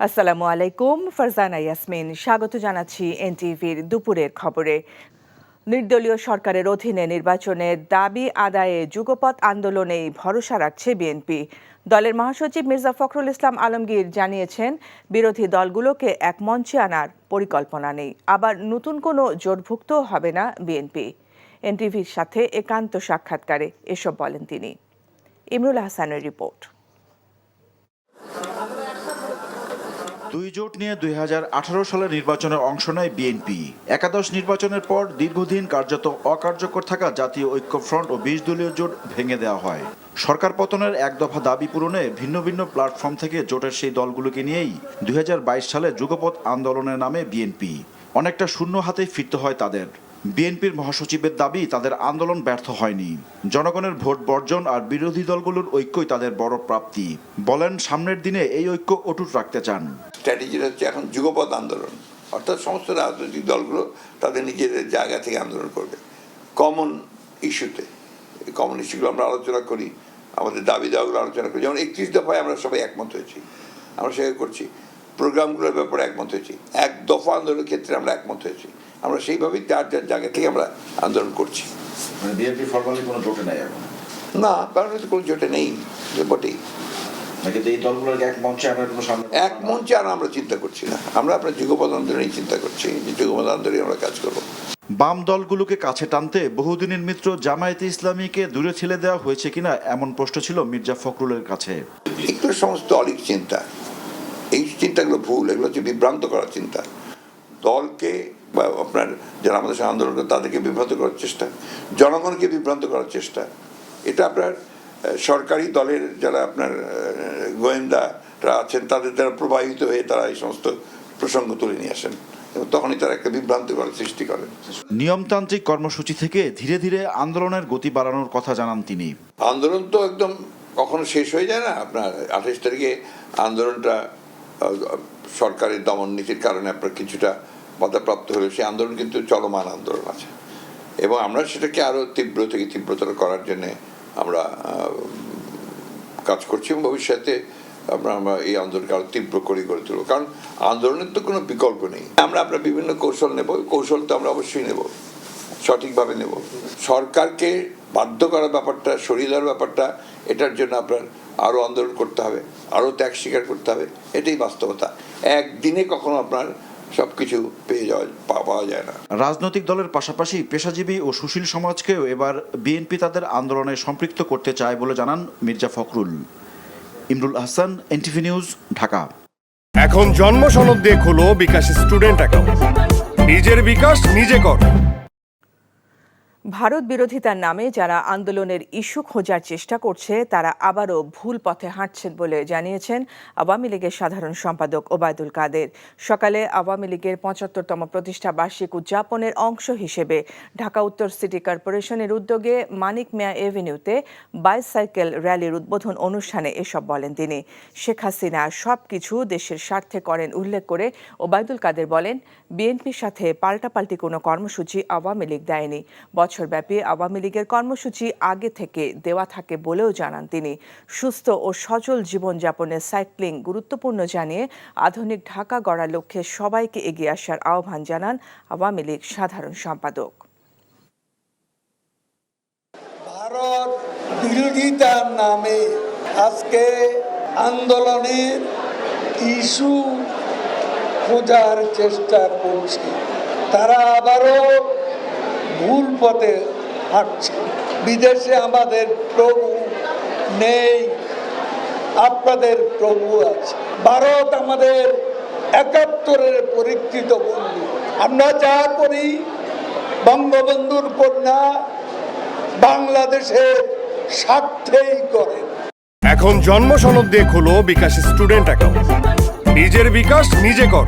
আসসালামু আলাইকুম, ফারজানা ইয়াসমিন স্বাগত জানাচ্ছি এনটিভির দুপুরের খবরে। নির্দলীয় সরকারের অধীনে নির্বাচনের দাবি আদায়ে যুগপৎ আন্দোলনেই ভরসা রাখছে বিএনপি। দলের মহাসচিব মির্জা ফখরুল ইসলাম আলমগীর জানিয়েছেন, বিরোধী দলগুলোকে এক মঞ্চে আনার পরিকল্পনা নেই, আবার নতুন কোনো জোটভুক্ত হবে না বিএনপি। এনটিভির সাথে একান্ত সাক্ষাৎকারে এসব বলেন তিনি। ইমরুল হাসানের রিপোর্ট। দুই জোট নিয়ে 2018 সালের নির্বাচনে অংশ নেয় বিএনপি। একাদশ নির্বাচনের পর দীর্ঘদিন কার্যত অকার্যকর থাকা জাতীয় ঐক্যফ্রন্ট ও 20 দলীয় জোট ভেঙে দেওয়া হয়। সরকার পতনের এক দফা দাবি পূরণে ভিন্ন ভিন্ন প্ল্যাটফর্ম থেকে জোটের সেই দলগুলোকে নিয়েই 2022 সালে যুগপৎ আন্দোলনের নামে বিএনপি। অনেকটা শূন্য হাতেই ফিরতে হয় তাদের। বিএনপির মহাসচিবের দাবি, তাদের আন্দোলন ব্যর্থ হয়নি। জনগণের ভোট বর্জন আর বিরোধী দলগুলোর ঐক্যই তাদের বড় প্রাপ্তি। বলেন, সামনের দিনে এই ঐক্য অটুট রাখতে চান। স্ট্র্যাটেজিটা হচ্ছে এখন যুগপৎ আন্দোলন, অর্থাৎ সমস্ত রাজনৈতিক দলগুলো তাদের নিজেদের জায়গা থেকে আন্দোলন করবে কমন ইস্যুতে। কমন ইস্যুগুলো আমরা আলোচনা করি, আমাদের দাবি দেওয়াগুলো আলোচনা করি। যেমন 31 দফায় আমরা সবাই একমত হয়েছি, আমরা সেভাবে করছি। প্রোগ্রামগুলোর ব্যাপারে একমত হয়েছি, এক দফা আন্দোলনের ক্ষেত্রে আমরা একমত হয়েছি। আমরা সেইভাবেই যার যার জায়গা থেকে আমরা আন্দোলন করছি। বিএনপি ফরমালি কোনো জোটে নাই এখন? না, কারণ কোনো জোটে নেই বটেই। এক মঞ্চে আর আমরা চিন্তা করছি না, আমরা আপনার যুগপৎ আন্দোলনেই চিন্তা করছি যে যুগপৎ আন্দোলনে আমরা কাজ করবো। বাম দলগুলোকে কাছে টানতে বহুদিনের মিত্র জামায়াতে ইসলামীকে দূরে ঠেলে দেওয়া হয়েছে কিনা এমন প্রশ্ন ছিল মির্জা ফখরুলের কাছে। এগুলো সমস্ত অলিক চিন্তা, এই চিন্তাগুলো ভুল, এগুলো হচ্ছে বিভ্রান্ত করার চিন্তা। দলকে বা আপনার যারা আমাদের সাথে আন্দোলন করে তাদেরকে বিভ্রান্ত করার চেষ্টা, জনগণকে বিভ্রান্ত করার চেষ্টা, এটা আপনার সরকারি দলের যারা আপনার গোয়েন্দারা আছেন তাদের দ্বারা প্রবাহিত হয়ে তারা এই সমস্ত প্রসঙ্গ তুলে নিয়ে আসেন এবং তখনই তারা একটা বিভ্রান্তিকর সৃষ্টি করেন। নিয়মতান্ত্রিক কর্মসূচি থেকে ধীরে ধীরে আন্দোলনের গতি বাড়ানোর কথা জানান তিনি। আন্দোলন তো একদম কখনো শেষ হয়ে যায় না। আপনার 28 তারিখে আন্দোলনটা সরকারের দমন নীতির কারণে আপনার কিছুটা বাধাপ্রাপ্ত হলে সেই আন্দোলন কিন্তু চলমান আন্দোলন আছে এবং আমরা সেটাকে আরো তীব্র থেকে তীব্রতর করার জন্য আমরা কাজ করছি এবং ভবিষ্যতে আমরা এই আন্দোলনকে আরো তীব্র করে গড়ে তুলব, কারণ আন্দোলনের তো কোনো বিকল্প নেই। আমরা আপনার বিভিন্ন কৌশল নেব, কৌশল তো আমরা অবশ্যই নেব, সঠিকভাবে নেব। সরকারকে বাধ্য করার ব্যাপারটা, সরিয়ে দেওয়ার ব্যাপারটা, এটার জন্য আপনার আরো আন্দোলন করতে হবে, আরো ত্যাগ স্বীকার করতে হবে। এটাই বাস্তবতা। একদিনে কখনো আপনার সবকিছু পাওয়া যায় না। রাজনৈতিক দলের পাশাপাশি পেশাজীবী ও সুশীল সমাজকেও এবার বিএনপি তাদের আন্দোলনে সম্পৃক্ত করতে চায় বলে জানান মির্জা ফখরুল। Imrul Hasan, NTV news, Dhaka. এখন জন্ম সনদ দিয়ে খোলো বিকাশ স্টুডেন্ট অ্যাকাউন্ট। নিজের বিকাশ নিজে কর। ভারত বিরোধিতার নামে যারা আন্দোলনের ইস্যু খোঁজার চেষ্টা করছে তারা আবারও ভুল পথে হাঁটছেন বলে জানিয়েছেন আওয়ামী লীগের সাধারণ সম্পাদক ওবায়দুল কাদের। সকালে আওয়ামী লীগের 75তম প্রতিষ্ঠা বার্ষিক উদযাপনের অংশ হিসেবে ঢাকা উত্তর সিটি কর্পোরেশনের উদ্যোগে মানিক মিয়া এভিনিউতে বাইসাইকেল র্যালির উদ্বোধন অনুষ্ঠানে এসব বলেন তিনি। শেখ হাসিনা সবকিছু দেশের স্বার্থে করেন উল্লেখ করে ওবায়দুল কাদের বলেন, বিএনপির সাথে পাল্টাপাল্টি কোনো কর্মসূচি আওয়ামী লীগ দেয়নি। বছরব্যাপী আওয়ামী লীগের কর্মসূচি আগে থেকে দেওয়া থাকে বলেও জানান তিনি। সুস্থ ও সচল জীবনযাপনে সাইক্লিং গুরুত্বপূর্ণ জানিয়ে আধুনিক ঢাকা গড়ার লক্ষ্যে সবাইকে এগিয়ে আসার আহ্বান জানান আওয়ামী লীগ সাধারণ সম্পাদক। ভারত বিরোধিতার নামে আজকে আন্দোলনের ইস্যু খোঁজার চেষ্টা করছে, তারা আবারও ভুল পথে হাঁটছে। বিদেশে আমাদের প্রভু নেই, আপনাদের প্রভু আছে। ভারত আমাদের 71-এর পরীক্ষিত বন্ধু। আমরা যা করি বঙ্গবন্ধুর কন্যা বাংলাদেশের স্বার্থেই করেন। এখন জন্ম সনদ দিয়ে খোলো বিকাশ স্টুডেন্ট অ্যাকাউন্ট। নিজের বিকাশ নিজে কর।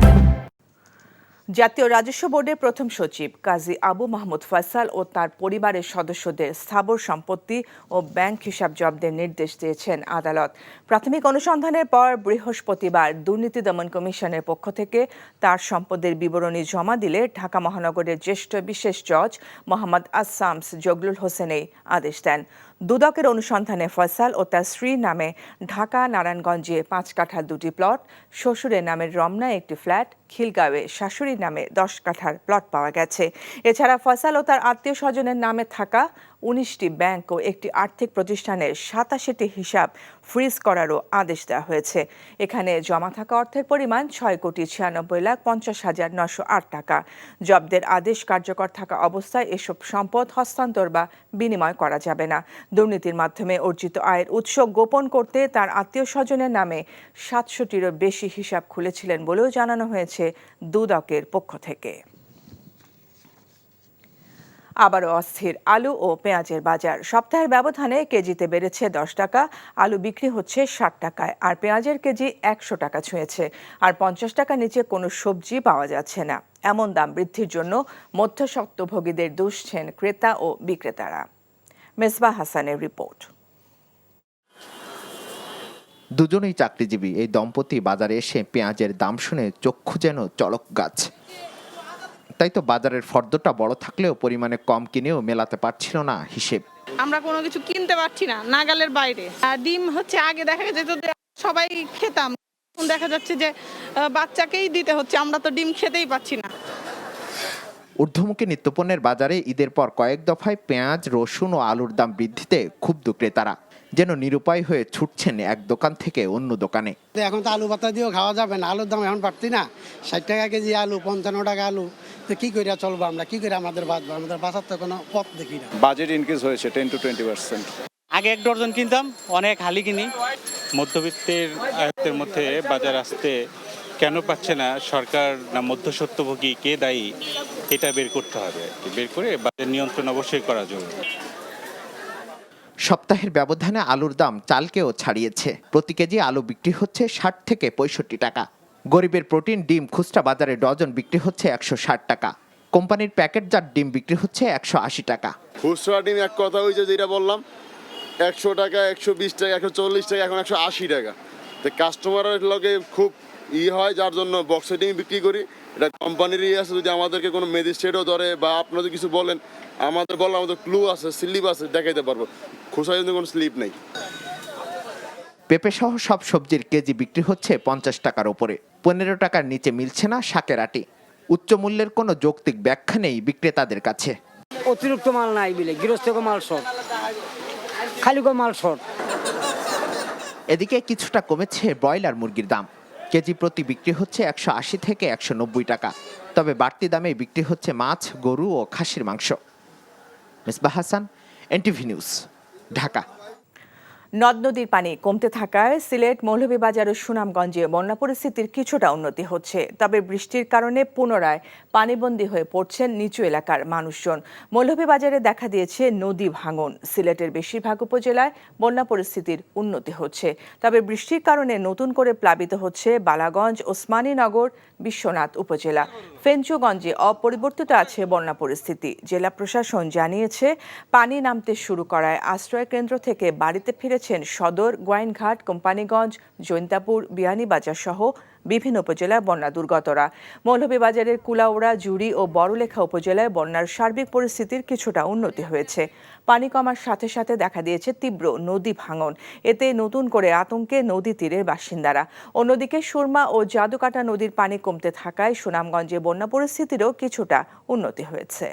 জাতীয় রাজস্ব বোর্ডের প্রথম সচিব কাজী আবু মাহমুদ ফয়সাল ও তার পরিবারের সদস্যদের স্থাবর সম্পত্তি ও ব্যাংক হিসাব জব্দের নির্দেশ দিয়েছেন আদালত। প্রাথমিক অনুসন্ধানের পর বৃহস্পতিবার দুর্নীতি দমন কমিশনের পক্ষ থেকে তার সম্পদের বিবরণী জমা দিলে ঢাকা মহানগরের জ্যেষ্ঠ বিশেষ জজ মোহাম্মদ আসামস জগলুল হোসেন এই আদেশ দেন। দুদকের অনুসন্ধানে ফয়সাল ও তার স্ত্রীর নামে ঢাকা নারায়ণগঞ্জে 5 কাঠার 2টি প্লট, শ্বশুরের নামের রমনায় একটি ফ্ল্যাট, খিলগাঁওয়ে শাশুড়ির নামে 10 কাঠার প্লট পাওয়া গেছে। এছাড়া ফয়সাল ও তার আত্মীয় স্বজনের নামে থাকা 19টি ব্যাংক ও একটি আর্থিক প্রতিষ্ঠানের 87টি হিসাব ফ্রিজ করারও আদেশ দেওয়া হয়েছে। এখানে জমা থাকা অর্থের পরিমাণ 6,96,50,908 টাকা। জব্দের আদেশ কার্যকর থাকা অবস্থায় এসব সম্পদ হস্তান্তর বা বিনিময় করা যাবে না। দুর্নীতির মাধ্যমে অর্জিত আয়ের উৎস গোপন করতে তার আত্মীয় স্বজনের নামে 700টিরও বেশি হিসাব খুলেছিলেন বলেও জানানো হয়েছে দুদকের পক্ষ থেকে। আবারও অস্থির আলু ও পেঁয়াজের বাজার। সপ্তাহের ব্যবধানে কেজিতে বেড়েছে 10 টাকা, আলু বিক্রি হচ্ছে 60 টাকায়, আর পেঁয়াজের কেজি 100 টাকা ছুঁয়েছে। আর 50 টাকা নিচে কোনো সবজি পাওয়া যাচ্ছে না। এমন দাম বৃদ্ধির জন্য মধ্যস্বত্বভোগীদের দুষছেন ক্রেতা ও বিক্রেতারা। মেসবাহ হাসানের রিপোর্ট। দুজনেই চাকরিজীবী এই দম্পতি বাজারে এসে পেঁয়াজের দাম শুনে চক্ষু যেন চড়ক গাছ। তাই তো বাজারের ফর্দটা বড় থাকলেও পরিমাণে কম কিনেও মেলাতে পারছিল না হিসেব। আমরা কোনো কিছু কিনতে পারছি না, নাগালের বাইরে। আর ডিম হচ্ছে আগে দেখা যেত যে সবাই খেতাম, এখন দেখা যাচ্ছে যে বাচ্চাকেই দিতে হচ্ছে, আমরা তো ডিম খেতেই পাচ্ছি না। ঊর্ধ্বমুখী নিত্যপণ্যের বাজারে ঈদের পর কয়েক দফায় পেঁয়াজ, রসুন ও আলুর দাম বৃদ্ধিতে ক্ষুব্ধ ক্রেতারা যেন নিরুপায় হয়ে ছুটছেন এক দোকান থেকে অন্য দোকানে। এখন তো আলু পাতা দিয়েও খাওয়া যাবে না, আলুর দাম এখন বাড়তি না, 60 টাকা কেজি আলু, 55 টাকা আলু, তো কি করে চলবো আমরা, কি করে আমাদের বাঁচবো? আমাদের বাঁচার তো কোনো পথ দেখি না। বাজেট ইনক্রিজ হয়েছে 10 to 20%। আগে 1 ডজন কিনতাম, অনেক হালি কিনি। মধ্যবিত্তের আয়ত্তের মধ্যে বাজার আসতে কেন পাচ্ছে না সরকার না মধ্যস্বত্বভোগী, কে দায়ী, এটা বের করতে হবে। বের করে বাজার নিয়ন্ত্রণ অবশ্যই করা জরুরি। সপ্তাহের ব্যবধানে আলুর দাম চালকেও ছাড়িয়েছে। প্রতি কেজি আলু বিক্রি হচ্ছে 60 থেকে 65 টাকা। গরিবের প্রোটিন ডিম খুচরা বাজারে ডজন বিক্রি হচ্ছে 160 টাকা। কোম্পানির প্যাকেটজাত ডিম বিক্রি হচ্ছে 180 টাকা। খুচরা ডিম এক কথা হয়েছে যেটা বললাম, 100 টাকা, 120 টাকা, 140 টাকা, এখন 180 টাকা। তো কাস্টমারের লগে খুব হয়, যার জন্য বক্সে ডিম বিক্রি করি। এটা কোম্পানিরই আছে, যদি আমাদেরকে কোনো ম্যাজিস্ট্রেটও ধরে বা আপনাদের কিছু বলেন, আমাদের ক্লু আছে, স্লিপ আছে, দেখাইতে পারবো। খুচরা কিন্তু কোনো স্লিপ নেই। পেঁপে সহ সব সবজির কেজি বিক্রি হচ্ছে 50 টাকার উপরে। 15 টাকার নিচে মিলছে না শাকের আটি। উচ্চ মূল্যের কোনো যৌক্তিক ব্যাখ্যা নেই বিক্রেতাদের কাছে। অতিরিক্ত মাল নাই বলে গৃহস্থকে মাল শর্ট, খালি মাল শর্ট। এদিকে কিছুটা কমেছে ব্রয়লার মুরগির দাম। কেজি প্রতি বিক্রি হচ্ছে 180 থেকে 190 টাকা। তবে বাড়তি দামে বিক্রি হচ্ছে মাছ, গরু ও খাসির মাংস। Mesbah Hasan, NTV news, Dhaka. নদ নদীর পানি কমতে থাকায় সিলেট, মৌলভীবাজার ও সুনামগঞ্জে বন্যা পরিস্থিতির কিছুটা উন্নতি হচ্ছে। তবে বৃষ্টির কারণে পুনরায় পানিবন্দী হয়ে পড়ছেন নিচু এলাকার মানুষজন। মৌলভীবাজারে দেখা দিয়েছে নদী ভাঙন। সিলেটের বেশিরভাগ উপজেলায় বন্যা পরিস্থিতির উন্নতি হচ্ছে। তবে বৃষ্টির কারণে নতুন করে প্লাবিত হচ্ছে বালাগঞ্জ, ওসমানীনগর, বিশ্বনাথ উপজেলা। ফেঞ্চুগঞ্জে অপরিবর্তিত আছে বন্যা পরিস্থিতি। জেলা প্রশাসন জানিয়েছে, পানি নামতে শুরু করায় আশ্রয় কেন্দ্র থেকে বাড়িতে ফিরেছেন সদর, গোয়াইনঘাট, কোম্পানিগঞ্জ, জৈন্তাপুর, বিয়ানীবাজার সহ বিভিন্ন উপজেলায় বন্যা দুর্গতরা। মৌলভীবাজারের কুলাউড়া, জুড়ি ও বড়লেখা উপজেলায় বন্যার সার্বিক পরিস্থিতির কিছুটা উন্নতি হয়েছে। পানি কমার সাথে সাথে দেখা দিয়েছে তীব্র নদী ভাঙন। এতে নতুন করে আতঙ্কে নদী তীরের বাসিন্দারা। অন্যদিকে সুরমা ও জাদুকাটা নদীর পানি কমতে থাকায় সুনামগঞ্জে বন্যা পরিস্থিতিরও কিছুটা উন্নতি হয়েছে।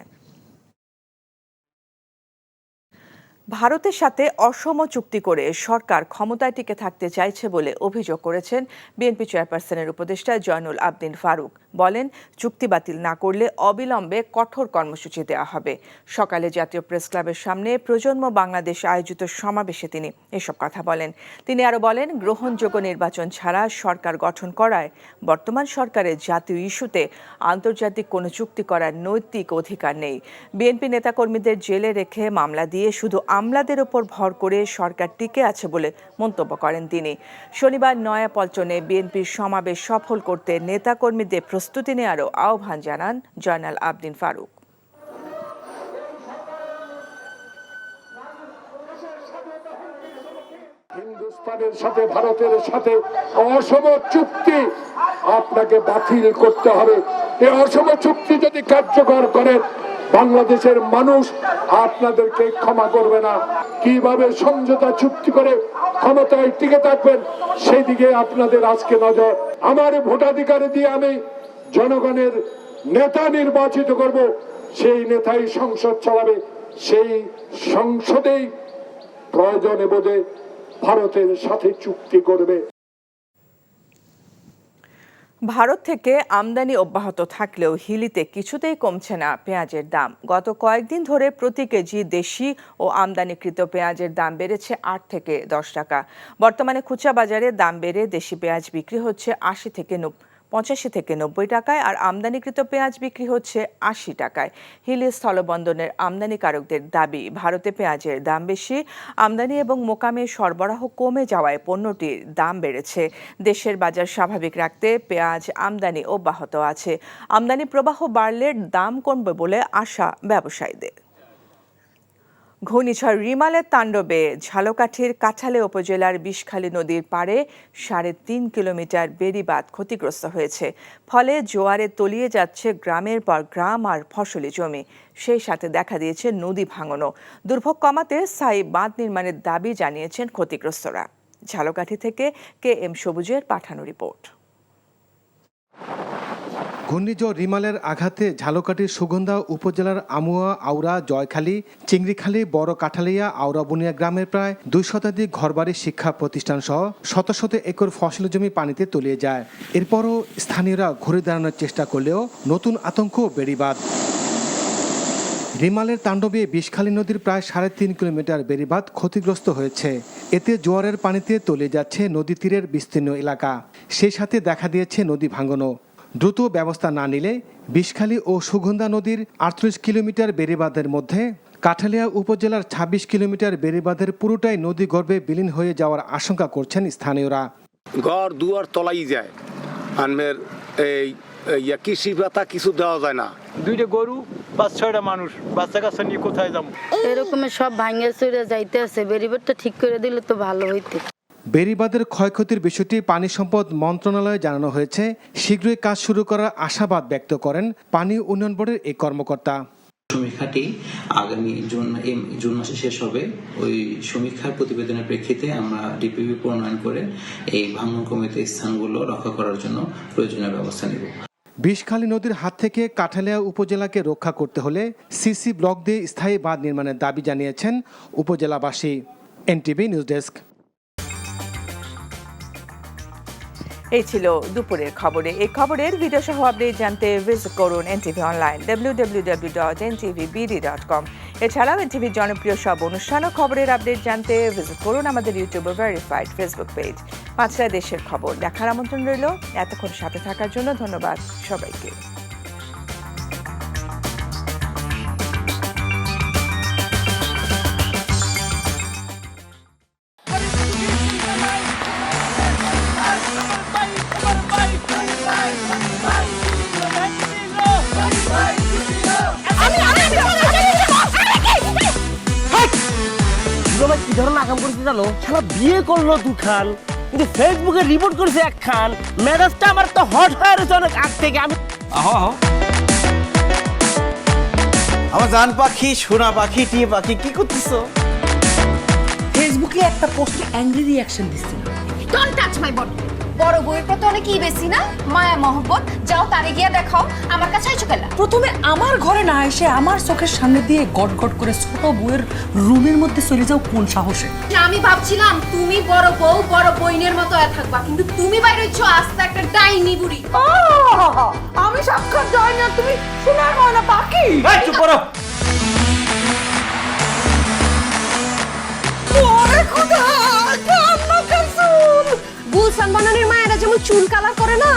ভারতের সাথে অসম চুক্তি করে সরকার ক্ষমতায় টিকে থাকতে চাইছে বলে অভিযোগ করেছেন বিএনপি চেয়ারপারসনের উপদেষ্টা জয়নুল আবদিন ফারুক। বলেন, চুক্তি বাতিল না করলে অবিলম্বে কঠোর কর্মসূচি দেওয়া হবে। সকালে জাতীয় প্রেস ক্লাবের সামনে প্রজন্ম বাংলাদেশ আয়োজিত সমাবেশে তিনি এসব কথা বলেন। তিনি আরও বলেন, গ্রহণযোগ্য নির্বাচন ছাড়া সরকার গঠন করায় বর্তমান সরকারের জাতীয় ইস্যুতে আন্তর্জাতিক কোনো চুক্তি করার নৈতিক অধিকার নেই। বিএনপি নেতাকর্মীদের জেলে রেখে মামলা দিয়ে শুধু আমলাদের ওপর ভর করে সরকার টিকে আছে বলে মন্তব্য করেন তিনি। শনিবার নয়াপল্টনে বিএনপির সমাবেশ সফল করতে নেতাকর্মীদের প্রস্তুতি নেওয়ারও আহ্বান জানান জয়নাল আবদিন ফারুক। হিন্দুস্তানের সাথে ভারতের সাথে অসম চুক্তি আপনাকে বাতিল করতে হবে। এই অসম চুক্তি যদি কার্যকর করেন বাংলাদেশের মানুষ আপনাদেরকে ক্ষমা করবে না। কিভাবে সমঝোতা চুক্তি করে ক্ষমতায় টিকে থাকবেন সেই দিকে আপনাদের আজকে নজর। আমার ভোটাধিকার দিয়ে আমি জনগণের নেতা নির্বাচিত করব, সেই নেতাই সংসদ চালাবে, সেই সংসদেই প্রয়োজনে বোধে ভারতের সাথে চুক্তি করবে। ভারত থেকে আমদানি অব্যাহত থাকলেও হিলিতে কিছুতেই কমছে না পেঁয়াজের দাম। গত কয়েকদিন ধরে প্রতি কেজি দেশি ও আমদানিকৃত পেঁয়াজের দাম বেড়েছে ৮ থেকে ১০ টাকা। বর্তমানে খুচরা বাজারে দাম বেড়ে দেশি পেঁয়াজ বিক্রি হচ্ছে 85 থেকে 90 টাকায়, আর আমদানিকৃত পেঁয়াজ বিক্রি হচ্ছে 80 টাকায়। হিলি স্থলবন্দরের আমদানিকারকদের দাবি, ভারতে পেঁয়াজের দাম বেশি, আমদানি এবং মোকামে সরবরাহ কমে যাওয়ায় পণ্যটির দাম বেড়েছে। দেশের বাজার স্বাভাবিক রাখতে পেঁয়াজ আমদানি অব্যাহত আছে। আমদানি প্রবাহ বাড়লে দাম কমবে বলে আশা ব্যবসায়ীদের। ঘূর্ণিঝড় রিমালের তাণ্ডবে ঝালকাঠির কাঁঠালে উপজেলার বিষখালী নদীর পাড়ে ৩.৫ কিলোমিটার বেড়িবাঁধ ক্ষতিগ্রস্ত হয়েছে। ফলে জোয়ারে তলিয়ে যাচ্ছে গ্রামের পর গ্রাম আর ফসলি জমি। সেই সাথে দেখা দিয়েছে নদী ভাঙনও। দুর্ভোগ কমাতে স্থায়ী বাঁধ নির্মাণের দাবি জানিয়েছেন ক্ষতিগ্রস্তরা। ঝালকাঠি থেকে KM সবুজের পাঠানো রিপোর্ট। ঘূর্ণিঝড় রিমালের আঘাতে ঝালকাঠির সুগন্ধা উপজেলার আমুয়া, আউরা, জয়খালী, চিংড়িখালী, বড় কাঠালিয়া, আউরাবুনিয়া গ্রামের প্রায় ২ শতাধিক ঘরবাড়ি, শিক্ষা প্রতিষ্ঠান সহ শত শত একর ফসলি জমি পানিতে তলিয়ে যায়। এরপরও স্থানীয়রা ঘুরে দাঁড়ানোর চেষ্টা করলেও নতুন আতঙ্ক বেড়িবাঁধ। রিমালের তাণ্ডবে বিষখালী নদীর প্রায় ৩.৫ কিলোমিটার বেড়িবাঁধ ক্ষতিগ্রস্ত হয়েছে। এতে জোয়ারের পানিতে তলিয়ে যাচ্ছে নদী তীরের বিস্তীর্ণ এলাকা। সেই সাথে দেখা দিয়েছে নদী ভাঙনও। দ্রুত ব্যবস্থা না নিলে বিষখালী ও সুগন্ধা নদীর ৩৮ কিলোমিটার বেড়িবাঁধের মধ্যে কাঠালিয়া উপজেলার ২৬ কিলোমিটার বেড়িবাঁধের পুরোটাই নদী গর্ভে বিলীন হয়ে যাওয়ার আশঙ্কা করছেন স্থানীয়রা। ঘর দুয়ার তলাই যায়, আনমের এই কৃষি পাতা কিছু দেওয়া যায় না। 2টা গরু, 5-6টা মানুষ, বাচ্চা কাচ্চা নিয়ে কোথায় যাবো? এরকমের সব ভাঙে চড়ে যাইতে আছে, বেরিবারটা ঠিক করে দিলে তো ভালো হইতে। বেড়িবাঁধের ক্ষয়ক্ষতির বিষয়টি পানি সম্পদ মন্ত্রণালয়ে জানানো হয়েছে। শীঘ্রই কাজ শুরু করার আশাবাদ ব্যক্ত করেন পানি উন্নয়ন বোর্ডের এই কর্মকর্তা। সমীক্ষাটি আগামী জুন মাসে শেষ হবে। ওই সমীক্ষার প্রতিবেদনের প্রেক্ষিতে আমরা ডিপিপি প্রণয়ন করে এই ভাঙন কমিত স্থানগুলো রক্ষা করার জন্য প্রয়োজনীয় ব্যবস্থা নেব। বিষখালী নদীর হাত থেকে কাঠালিয়া উপজেলাকে রক্ষা করতে হলে সিসি ব্লক দিয়ে স্থায়ী বাঁধ নির্মাণের দাবি জানিয়েছেন উপজেলাবাসী। NTV news desk. এই ছিল দুপুরের খবরে। এই খবরের ভিডিও সহ আপডেট জানতে ভিজিট করুন NTV অনলাইন www.ntvbd.com। এছাড়াও NTV জনপ্রিয় সব অনুষ্ঠান ও খবরের আপডেট জানতে ভিজিট করুন আমাদের ইউটিউব ও ভেরিফাইড ফেসবুক পেজ। 5টায় দেশের খবর দেখার আমন্ত্রণ রইল। এতক্ষণ সাথে থাকার জন্য ধন্যবাদ সবাইকে। কি ধরনের আকাম করেছে জানো? সারা বিয়ে করলো দুখান, কিন্তু ফেসবুকে রিপোর্ট করেছে একখান। মেজাজটা আমার তো হট হয়ে রয়েছে অনেক আগ থেকে। আমি আমার জান পাখি, সোনা পাখি, টিয়ে পাখি, কি করতেছো? ফেসবুকে একটা পোস্টে অ্যাংরি রিঅ্যাকশন দিছিল। Don't touch my body. বড় বউয়ের প্রতি অনেক কি বেশি না মায়া মহব্বত? যাও তারে গিয়া দেখাও, আমার কাছে আইছো কেলা? প্রথমে আমার ঘরে না এসে আমার চোখের সামনে দিয়ে গট গট করে ছোট বউয়ের রুমের মধ্যে চলে যাও কোন সাহসে? আমি ভাবছিলাম তুমি বড় বউ বড় বইনের মতো থাকবা, কিন্তু তুমি বাইরে হইছো আস্তে একটা ডাইনি বুড়ি। আমি সাক্ষাৎ ডাইনি আর তুমি সোনার ময়না পাখি। এই চুপ করো। ওরে খোদা, কান্না কাসুল। গুলশান বনানীর মায়েরা যেমন চুল কালার করে না,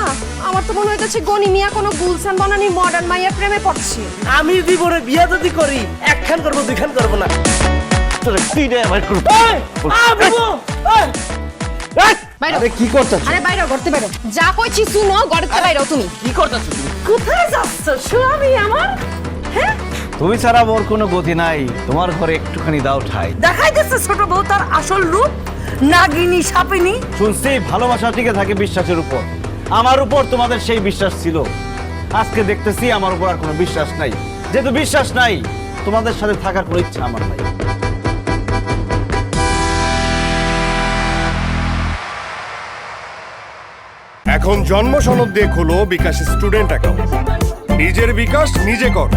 আমার তো মনে হইতেছে গনি মিয়া কোনো গুলশান বনানীর মডার্ন মাইয়া প্রেমে পড়ছে। আমি জীবনে বিয়ে যদি করি একখান করবো, দুইখান করবো না। কি করতেছ? আরে বাইরে করতে বাইরে যা কইছি শুনো, গড়তে বাইরেও তুমি কি করতেছ তুমি? কোথায় যাচ্ছ স্বামী আমার? হ্যাঁ, তুমি ছাড়া মোর কোনো গতি নাই। তোমার ঘরে একটুখানি দাও ঠাই। দেখাই দিচ্ছে ছোট বউ তার আসল রূপ, নাগিনী সাপিনী। শুনছি ভালোবাসা টিকে থাকে বিশ্বাসের উপর। আমার উপর তোমাদের সেই বিশ্বাস ছিল, আজকে দেখতেছি আমার উপর আর কোনো বিশ্বাস নাই। যেহেতু বিশ্বাস নাই, তোমাদের সাথে থাকার কোনো ইচ্ছা আমার নাই। এখন জন্ম সনদ দিয়ে খোলো বিকাশ স্টুডেন্ট অ্যাকাউন্ট। নিজের বিকাশ নিজে কর।